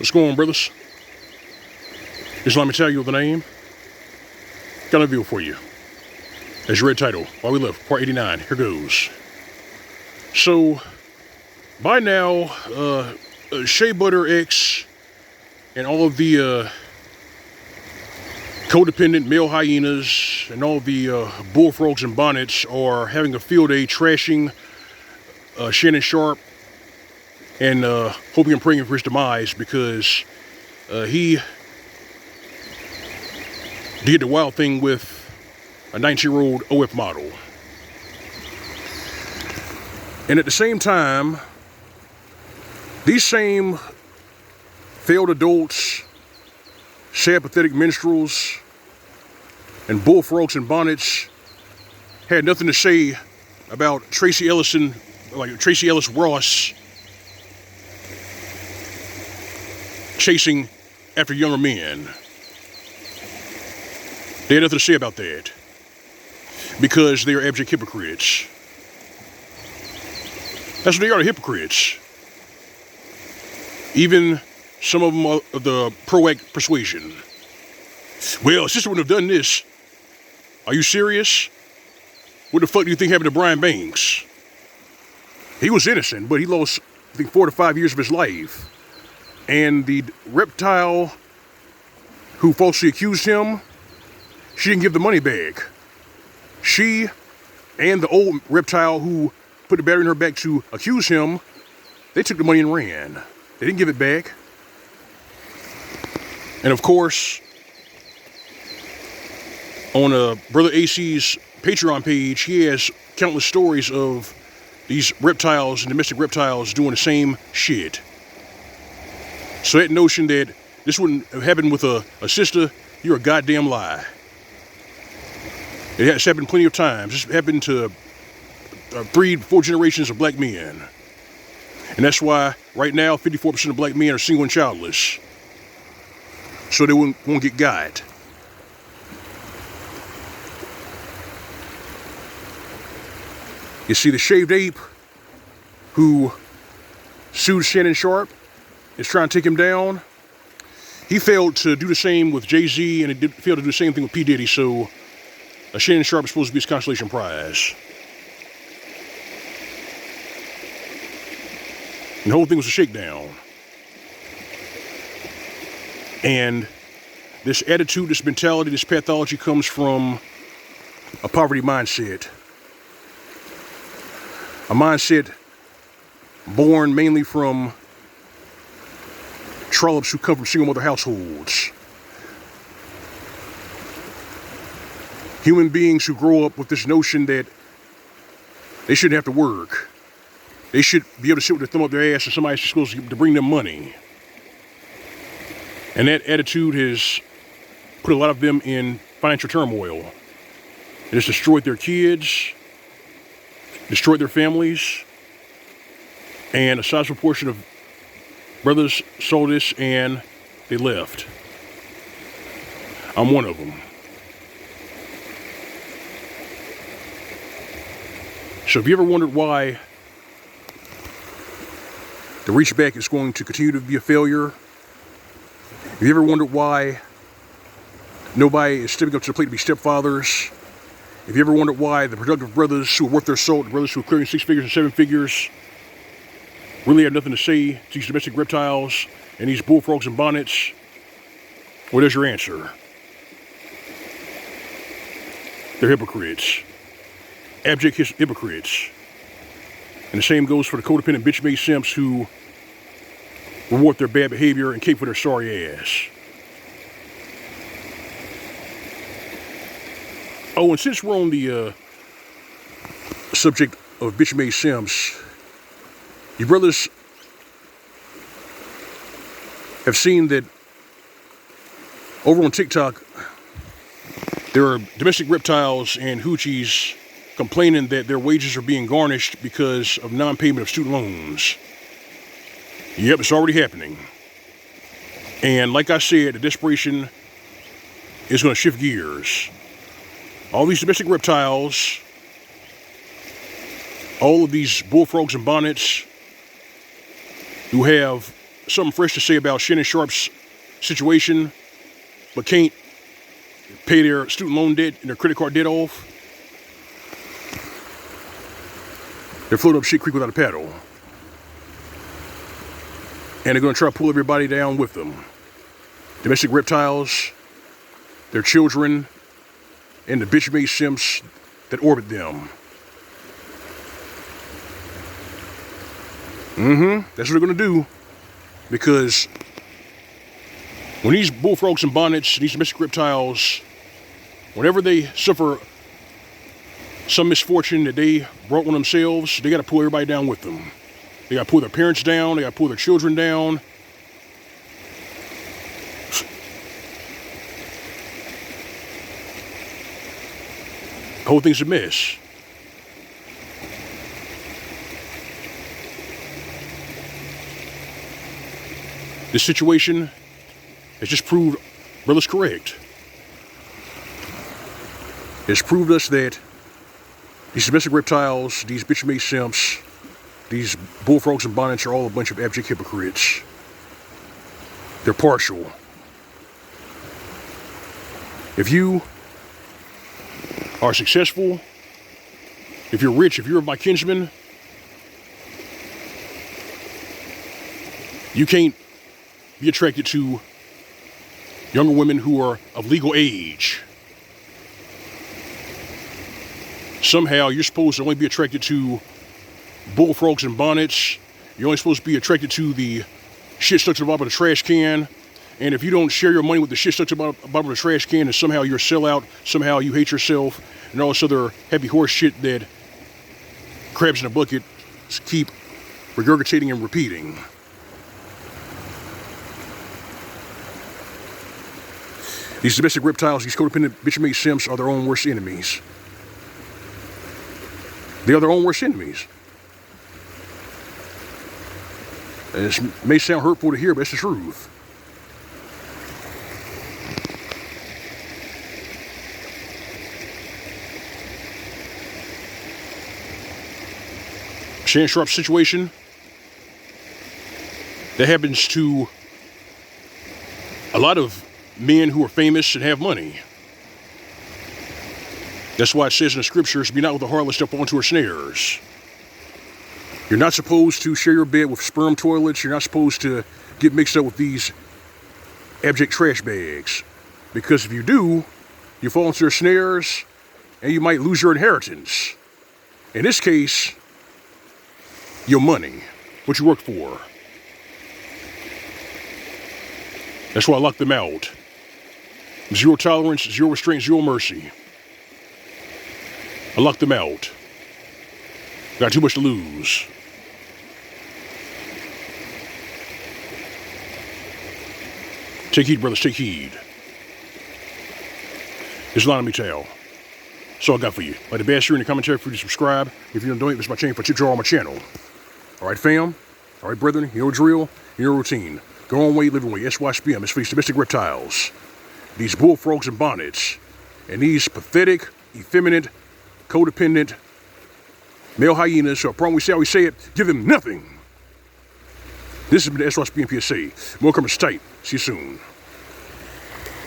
What's going on, brothers? Just let me tell you the name. Got a video for you. As you read title, Why We Live, Part 89. Here goes. So, by now, Shea Butter X and all of the codependent male hyenas and all of the bullfrogs and bonnets are having a field day trashing Shannon Sharpe and hoping and praying for his demise because he did the wild thing with a 19-year-old OF model. And at the same time, these same failed adults, sad pathetic minstrels, and bullfrogs and bonnets had nothing to say about Tracy Ellis Ross chasing after younger men. They had nothing to say about that because they are abject hypocrites. That's what they are, hypocrites. Even some of them are of the pro-act persuasion. Well, sister wouldn't have done this. Are you serious? What the fuck do you think happened to Brian Banks? He was innocent, but he lost, I think, 4 to 5 years of his life. And the reptile who falsely accused him, she didn't give the money back. She and the old reptile who put the battery in her back to accuse him, they took the money and ran. They didn't give it back. And of course, on Brother AC's Patreon page, he has countless stories of these reptiles and domestic reptiles doing the same shit. So that notion that this wouldn't have happened with a sister, you're a goddamn lie. It has happened plenty of times. This happened to 3-4 generations of black men. And that's why right now 54% of black men are single and childless. So they won't get got. You see, the shaved ape who sued Shannon Sharpe is trying to take him down. He failed to do the same with Jay-Z, and he failed to do the same thing with P. Diddy, so Shannon Sharpe is supposed to be his consolation prize. And the whole thing was a shakedown. And this attitude, this mentality, this pathology comes from a poverty mindset. A mindset born mainly from trollops who come from single mother households. Human beings who grow up with this notion that they shouldn't have to work. They should be able to sit with their thumb up their ass and somebody's supposed to bring them money. And that attitude has put a lot of them in financial turmoil. It has destroyed their kids, destroyed their families, and a sizable portion of brothers saw this and they left. I'm one of them. So if you ever wondered why the reach back is going to continue to be a failure, if you ever wondered why nobody is stepping up to the plate to be stepfathers, if you ever wondered why the productive brothers who are worth their salt, the brothers who are clearing 6 figures and 7 figures, really have nothing to say to these domestic reptiles and these bullfrogs and bonnets, well, there's your answer. They're hypocrites. Abject hypocrites. And the same goes for the codependent bitch-made simps who reward their bad behavior and cape for their sorry ass. Oh, and since we're on the subject of bitch-made simps, you brothers have seen that over on TikTok, there are domestic reptiles and hoochies complaining that their wages are being garnished because of non-payment of student loans. Yep, it's already happening. And like I said, the desperation is going to shift gears. All these domestic reptiles, all of these bullfrogs and bonnets who have something fresh to say about Shannon Sharpe's situation, but can't pay their student loan debt and their credit card debt off. They're floating up shit creek without a paddle. And they're going to try to pull everybody down with them. Domestic reptiles, their children, and the bitch-made simps that orbit them. That's what they're going to do. Because when these bullfrogs and bonnets, these domestic reptiles, whenever they suffer some misfortune that they brought on themselves, they got to pull everybody down with them. They got to pull their parents down. They got to pull their children down. The whole thing's a mess. This situation has just proved brother's correct. It's proved us that these domestic reptiles, these bitch-made simps, these bullfrogs and bonnets are all a bunch of abject hypocrites. They're partial. If you are successful, if you're rich, if you're my kinsman, you can't be attracted to younger women who are of legal age. Somehow you're supposed to only be attracted to bullfrogs and bonnets. You're only supposed to be attracted to the shit stuck to the bottom of the trash can. And if you don't share your money with the shit stuck to the bottom of the trash can, then somehow you're a sellout, somehow you hate yourself, and all this other heavy horse shit that crabs in a bucket keep regurgitating and repeating. These domestic reptiles, these codependent bitch-made simps are their own worst enemies. They are their own worst enemies. And this may sound hurtful to hear, but it's the truth. Shannon Sharpe's situation, that happens to a lot of men who are famous and have money. That's why it says in the scriptures, be not with the harlot, step onto her snares. You're not supposed to share your bed with sperm toilets. You're not supposed to get mixed up with these abject trash bags. Because if you do, you fall into their snares and you might lose your inheritance. In this case, your money, what you worked for. That's why I locked them out. Zero tolerance, zero restraint, zero mercy. I locked them out. Got too much to lose. Take heed, brothers, take heed. It's L.O.M. That's all I got for you. Like the best in the commentary for you to subscribe. If you don't donate, it's my chain for tip jar on my channel. Alright, fam. Alright, brethren. You know the drill. You know the routine. Go on way, living way. SYSBM. It's for these domestic reptiles. These bullfrogs and bonnets. And these pathetic, effeminate, codependent male hyenas. So, problem we say how we say it. Give them nothing. This has been the SYSBM PSA. More coming tight. See you soon.